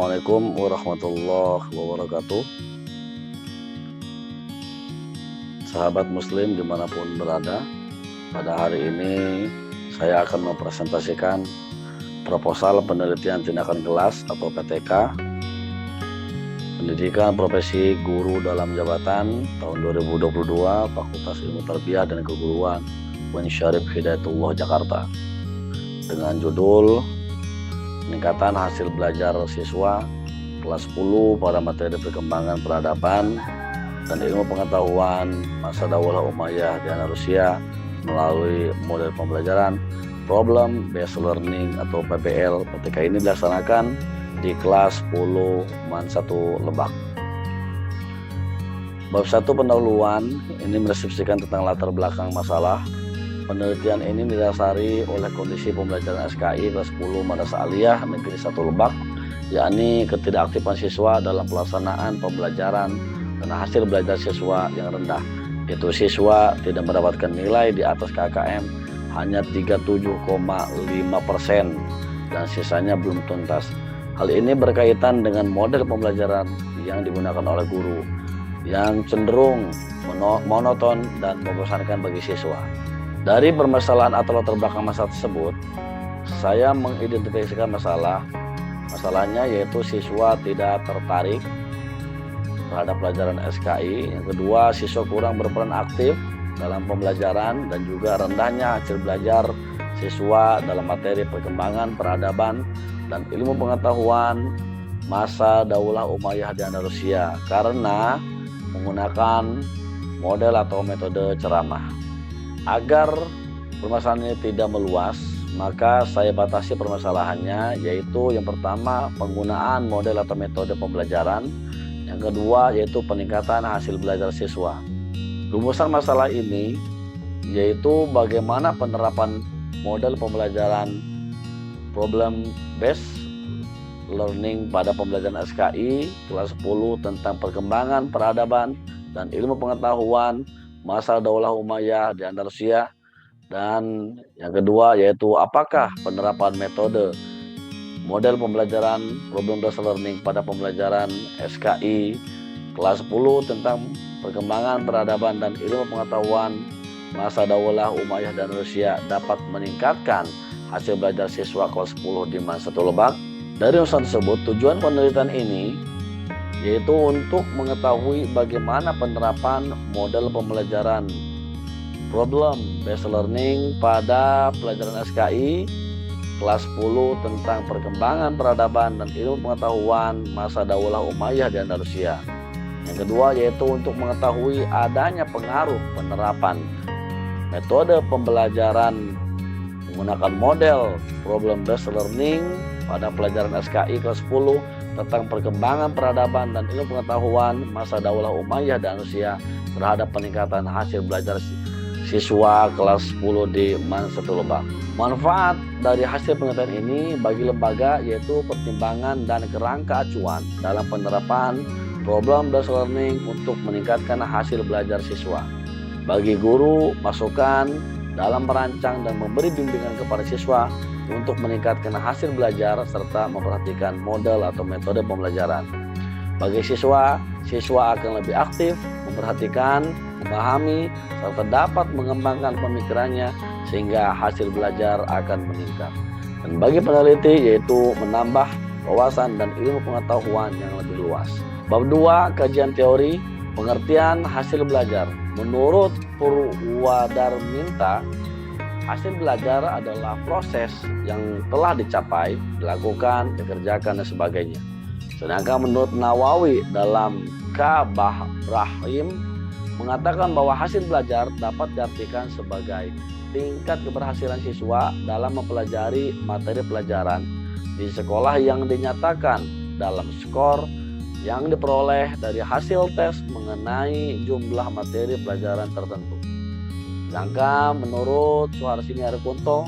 Assalamualaikum warahmatullahi wabarakatuh. Sahabat muslim dimanapun berada, pada hari ini saya akan mempresentasikan proposal penelitian tindakan kelas atau PTK Pendidikan Profesi Guru dalam Jabatan tahun 2022 Fakultas Ilmu Tarbiyah dan Keguruan UIN Syarif Hidayatullah Jakarta dengan judul Peningkatan Hasil Belajar Siswa kelas 10 pada materi perkembangan peradaban dan ilmu pengetahuan masa daulah Umayyah di Andalusia melalui model pembelajaran Problem Based Learning atau PBL. PTK ini dilaksanakan di kelas 10 MAN 1 Lebak. Bab 1 pendahuluan ini mendeskripsikan tentang latar belakang masalah. Penelitian ini didasari oleh kondisi pembelajaran SKI kelas 10 Madrasah Aliyah Negeri 1 Lebak, yakni ketidakaktifan siswa dalam pelaksanaan pembelajaran karena hasil belajar siswa yang rendah, yaitu siswa tidak mendapatkan nilai di atas KKM hanya 37,5% dan sisanya belum tuntas. Hal ini berkaitan dengan model pembelajaran yang digunakan oleh guru yang cenderung monoton dan membosankan bagi siswa. Dari permasalahan atau latar belakang masalah tersebut, saya mengidentifikasikan masalahnya yaitu siswa tidak tertarik terhadap pelajaran SKI. Yang kedua, siswa kurang berperan aktif dalam pembelajaran dan juga rendahnya hasil belajar siswa dalam materi perkembangan peradaban dan ilmu pengetahuan masa daulah Umayyah di Andalusia karena menggunakan model atau metode ceramah. Agar permasalahan ini tidak meluas, maka saya batasi permasalahannya, yaitu yang pertama penggunaan model atau metode pembelajaran, yang kedua yaitu peningkatan hasil belajar siswa. Rumusan masalah ini yaitu bagaimana penerapan model pembelajaran Problem Based Learning pada pembelajaran SKI kelas 10 tentang perkembangan peradaban dan ilmu pengetahuan masa daulah Umayyah di Andalusia, dan yang kedua yaitu apakah penerapan metode model pembelajaran Problem Based Learning pada pembelajaran SKI kelas 10 tentang perkembangan peradaban dan ilmu pengetahuan masa daulah Umayyah di Andalusia dapat meningkatkan hasil belajar siswa kelas 10 di MAN 1 Lebak. Dari urusan tersebut, tujuan penelitian ini yaitu untuk mengetahui bagaimana penerapan model pembelajaran Problem Based Learning pada pelajaran SKI kelas 10 tentang perkembangan peradaban dan ilmu pengetahuan masa daulah Umayyah di Andalusia. Yang kedua yaitu untuk mengetahui adanya pengaruh penerapan metode pembelajaran menggunakan model Problem Based Learning pada pelajaran SKI kelas 10 tentang perkembangan peradaban dan ilmu pengetahuan masa daulah Umayyah di Andalusia terhadap peningkatan hasil belajar siswa kelas 10 di MAN 1 Lebak. Manfaat dari hasil penelitian ini bagi lembaga yaitu pertimbangan dan kerangka acuan dalam penerapan Problem Based Learning untuk meningkatkan hasil belajar siswa. Bagi guru, masukan dalam merancang dan memberi bimbingan kepada siswa untuk meningkatkan hasil belajar serta memperhatikan model atau metode pembelajaran. Bagi siswa akan lebih aktif, memperhatikan, memahami, serta dapat mengembangkan pemikirannya sehingga hasil belajar akan meningkat. Dan bagi peneliti yaitu menambah wawasan dan ilmu pengetahuan yang lebih luas. Bab 2, kajian teori, pengertian hasil belajar. Menurut Purwadarminta, hasil belajar adalah proses yang telah dicapai, dilakukan, dikerjakan, dan sebagainya. Sedangkan menurut Nawawi dalam Kabahrahim mengatakan bahwa hasil belajar dapat diartikan sebagai tingkat keberhasilan siswa dalam mempelajari materi pelajaran di sekolah yang dinyatakan dalam skor yang diperoleh dari hasil tes mengenai jumlah materi pelajaran tertentu. Sedangkan menurut Suharsini Arikunto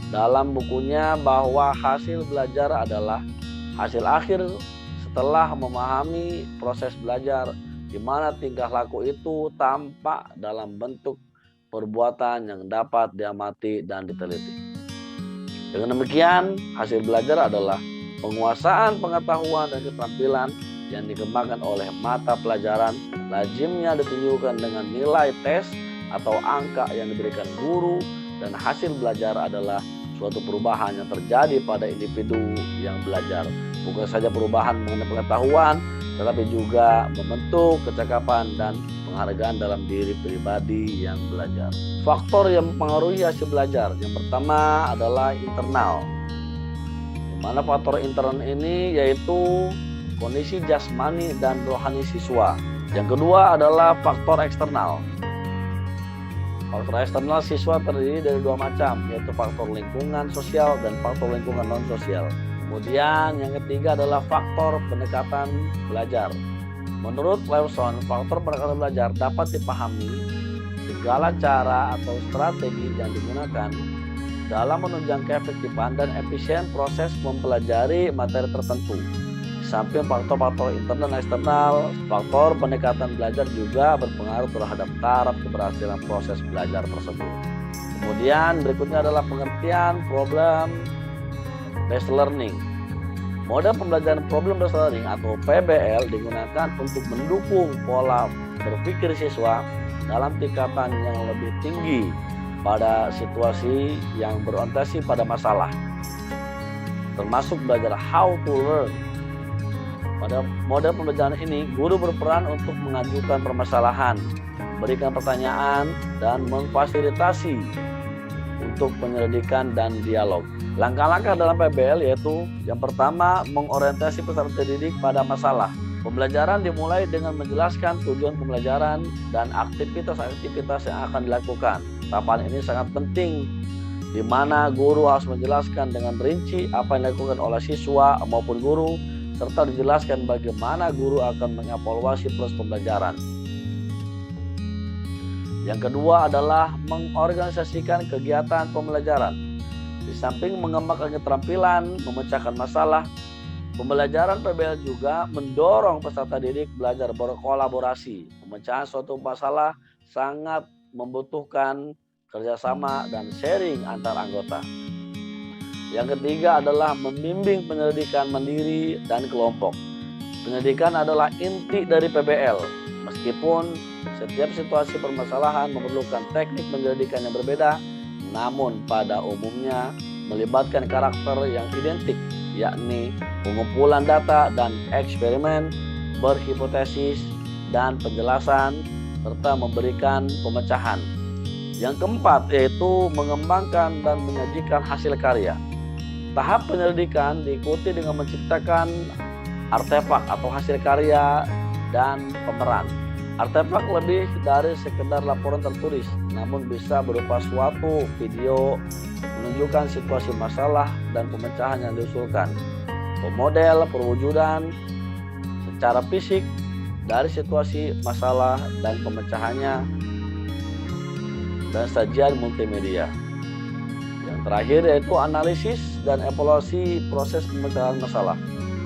dalam bukunya bahwa hasil belajar adalah hasil akhir setelah memahami proses belajar di mana tingkah laku itu tampak dalam bentuk perbuatan yang dapat diamati dan diteliti. Dengan demikian, hasil belajar adalah Penguasaan pengetahuan dan keterampilan yang dikembangkan oleh mata pelajaran lazimnya ditunjukkan dengan nilai tes atau angka yang diberikan guru, dan hasil belajar adalah suatu perubahan yang terjadi pada individu yang belajar. Bukan saja perubahan mengenai pengetahuan, tetapi juga membentuk kecakapan dan penghargaan dalam diri pribadi yang belajar. Faktor yang mempengaruhi hasil belajar, yang pertama adalah internal. Di mana faktor internal ini yaitu kondisi jasmani dan rohani siswa. Yang kedua adalah faktor eksternal. Faktor eksternal siswa terdiri dari dua macam, yaitu faktor lingkungan sosial dan faktor lingkungan non-sosial. Kemudian yang ketiga adalah faktor pendekatan belajar. Menurut Lawson, faktor pendekatan belajar dapat dipahami segala cara atau strategi yang digunakan dalam menunjang keefektifan dan efisien proses mempelajari materi tertentu. Samping faktor-faktor internal dan eksternal, faktor pendekatan belajar juga berpengaruh terhadap taraf keberhasilan proses belajar tersebut. Kemudian berikutnya adalah pengertian problem based learning. Model pembelajaran problem based learning atau PBL digunakan untuk mendukung pola berpikir siswa dalam tingkatan yang lebih tinggi pada situasi yang berorientasi pada masalah, termasuk belajar how to learn. Pada model pembelajaran ini, guru berperan untuk mengajukan permasalahan, memberikan pertanyaan, dan memfasilitasi untuk penyelidikan dan dialog. Langkah-langkah dalam PBL yaitu yang pertama, mengorientasi peserta didik pada masalah. Pembelajaran dimulai dengan menjelaskan tujuan pembelajaran dan aktivitas-aktivitas yang akan dilakukan. Tahapan ini sangat penting, di mana guru harus menjelaskan dengan rinci apa yang dilakukan oleh siswa maupun guru, serta dijelaskan bagaimana guru akan mengevaluasi proses pembelajaran. Yang kedua adalah mengorganisasikan kegiatan pembelajaran. Di samping mengembangkan keterampilan memecahkan masalah, pembelajaran PBL juga mendorong peserta didik belajar berkolaborasi. Pemecahan suatu masalah sangat membutuhkan kerjasama dan sharing antar anggota. Yang ketiga adalah membimbing penyelidikan mandiri dan kelompok. Penyelidikan adalah inti dari PBL. Meskipun setiap situasi permasalahan memerlukan teknik penyelidikan yang berbeda, namun pada umumnya melibatkan karakter yang identik, yakni pengumpulan data dan eksperimen, berhipotesis dan penjelasan, serta memberikan pemecahan. Yang keempat yaitu mengembangkan dan menyajikan hasil karya. Tahap penyelidikan diikuti dengan menciptakan artefak atau hasil karya dan pemeran. Artefak lebih dari sekedar laporan tertulis, namun bisa berupa suatu video menunjukkan situasi masalah dan pemecahan yang diusulkan. Pemodel perwujudan secara fisik dari situasi masalah dan pemecahannya, dan sajian multimedia. Yang terakhir yaitu analisis dan evaluasi proses pemecahan masalah.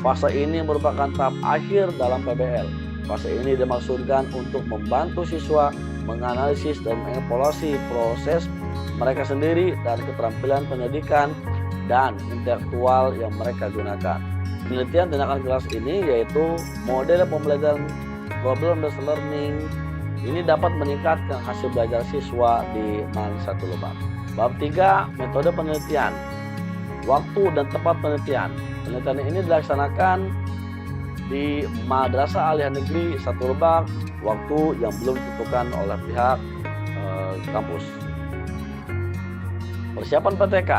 Fase ini merupakan tahap akhir dalam PBL. Fase ini dimaksudkan untuk membantu siswa menganalisis dan mengevaluasi proses mereka sendiri dan keterampilan pendidikan dan intelektual yang mereka gunakan. Penelitian tindakan kelas ini yaitu model pembelajaran problem based learning ini dapat meningkatkan hasil belajar siswa di MAN 1 Lebak. Bab 3, metode penelitian. Waktu dan tempat penelitian. Penelitian ini dilaksanakan di Madrasah Aliyah Negeri 1 Lebak, waktu yang belum ditentukan oleh pihak kampus. Persiapan PTK.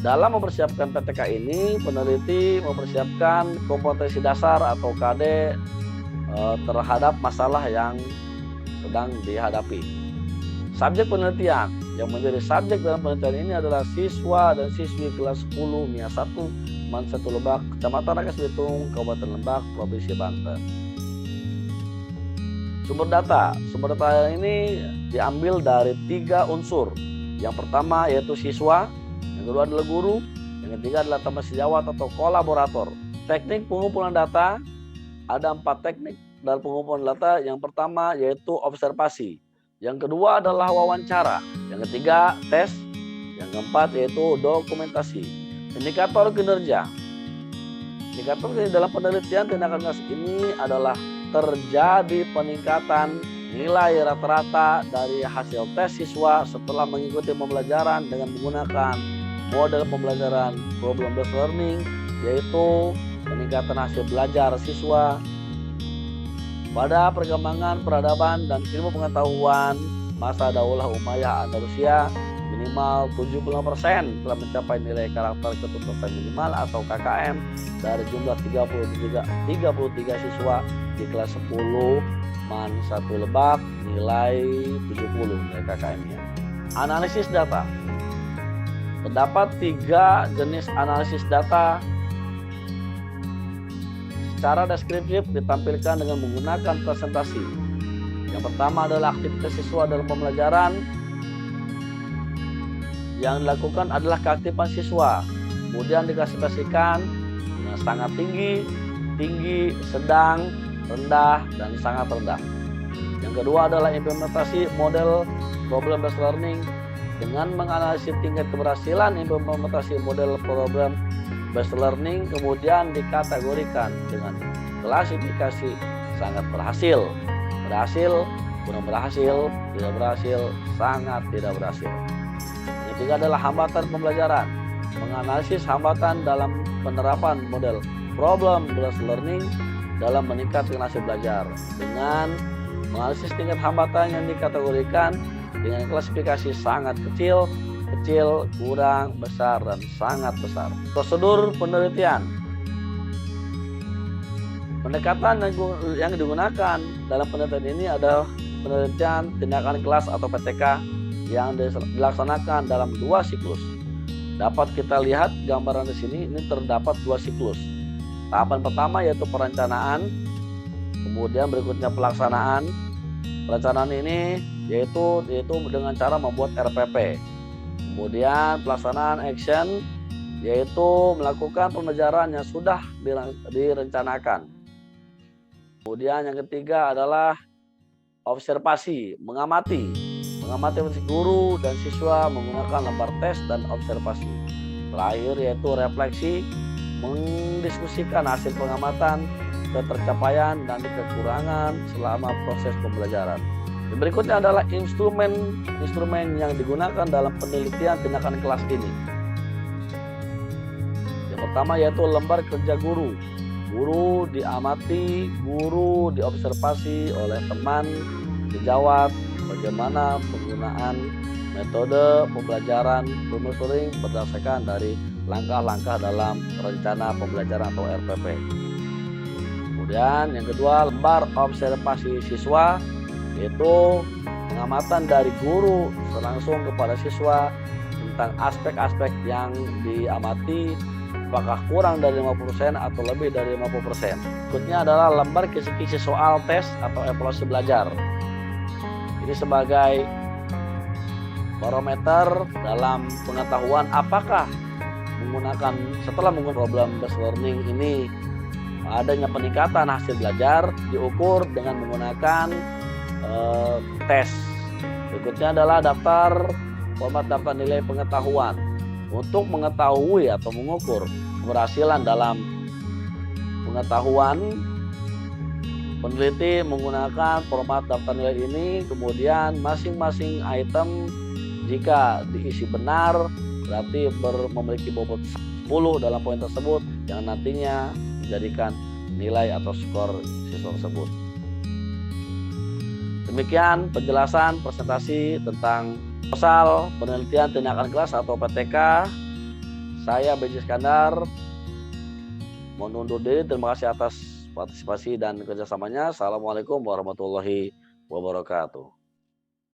Dalam mempersiapkan PTK ini, peneliti mempersiapkan kompetensi dasar atau KD terhadap masalah yang sedang dihadapi. Subjek penelitian yang menjadi subjek dalam penelitian ini adalah siswa dan siswi kelas 10 MIA 1 MAN 1 Lebak, Kecamatan Rangkas Bitung, Kabupaten Lebak, Provinsi Banten. Sumber data ini diambil dari 3 unsur. Yang pertama yaitu siswa, yang kedua adalah guru, yang ketiga adalah teman sejawat atau kolaborator. Teknik pengumpulan data, ada 4 teknik dalam pengumpulan data. Yang pertama yaitu observasi, yang kedua adalah wawancara, yang ketiga tes, yang keempat yaitu dokumentasi. Indikator kinerja. Dikatakan dalam penelitian tindakan kelas ini adalah terjadi peningkatan nilai rata-rata dari hasil tes siswa setelah mengikuti pembelajaran dengan menggunakan model pembelajaran problem based learning, yaitu peningkatan hasil belajar siswa pada perkembangan peradaban dan ilmu pengetahuan masa Daulah Umayyah Andalusia minimal 75% telah mencapai nilai karakter ketuntasan minimal atau KKM dari jumlah 33 siswa di kelas 10 MAN 1 Lebak, nilai 70 nilai KKM-nya. Analisis data. Terdapat 3 jenis analisis data. Secara deskriptif ditampilkan dengan menggunakan presentasi. Yang pertama adalah aktivitas siswa dalam pembelajaran. Yang dilakukan adalah keaktifan siswa. Kemudian diklasifikasikan dengan sangat tinggi, tinggi, sedang, rendah, dan sangat rendah. Yang kedua adalah implementasi model problem based learning dengan menganalisis tingkat keberhasilan implementasi model problem based learning, kemudian dikategorikan dengan klasifikasi sangat berhasil, berhasil, kurang berhasil, tidak berhasil, sangat tidak berhasil. Yang ketiga adalah hambatan pembelajaran, menganalisis hambatan dalam penerapan model problem based learning dalam meningkatkan hasil belajar dengan menganalisis tingkat hambatan yang dikategorikan dengan klasifikasi sangat kecil, kecil, kurang, besar, dan sangat besar. Prosedur penelitian. Pendekatan yang digunakan dalam penelitian ini adalah penelitian tindakan kelas atau PTK yang dilaksanakan dalam 2 siklus. Dapat kita lihat gambaran di sini, ini terdapat 2 siklus. Tahapan pertama yaitu perencanaan, kemudian berikutnya pelaksanaan. Perencanaan ini yaitu dengan cara membuat RPP. Kemudian pelaksanaan action yaitu melakukan pembelajaran yang sudah direncanakan. Kemudian yang ketiga adalah observasi, mengamati guru dan siswa menggunakan lembar tes dan observasi. Terakhir yaitu refleksi, mendiskusikan hasil pengamatan, ketercapaian dan kekurangan selama proses pembelajaran. Berikutnya adalah instrumen yang digunakan dalam penelitian tindakan kelas ini. Yang pertama yaitu lembar kerja guru. Guru diamati, guru diobservasi oleh teman, dijawab bagaimana penggunaan metode pembelajaran problem solving berdasarkan dari langkah-langkah dalam rencana pembelajaran atau RPP. Kemudian yang kedua, lembar observasi siswa, yaitu pengamatan dari guru langsung kepada siswa tentang aspek-aspek yang diamati, apakah kurang dari 50% atau lebih dari 50%. Berikutnya adalah lembar kisi-kisi soal tes atau evaluasi belajar. Ini sebagai barometer dalam pengetahuan apakah setelah menggunakan problem based learning ini adanya peningkatan hasil belajar diukur dengan menggunakan tes. Berikutnya adalah format daftar nilai pengetahuan. Untuk mengetahui atau mengukur keberhasilan dalam pengetahuan, peneliti menggunakan format daftar nilai ini, kemudian masing-masing item jika diisi benar berarti memiliki bobot 10 dalam poin tersebut yang nantinya dijadikan nilai atau skor siswa tersebut. Demikian penjelasan presentasi tentang proposal penelitian tindakan kelas atau PTK. Saya B.J. Iskandar mohon undur diri. Terima kasih atas partisipasi dan kerjasamanya. Assalamualaikum warahmatullahi wabarakatuh.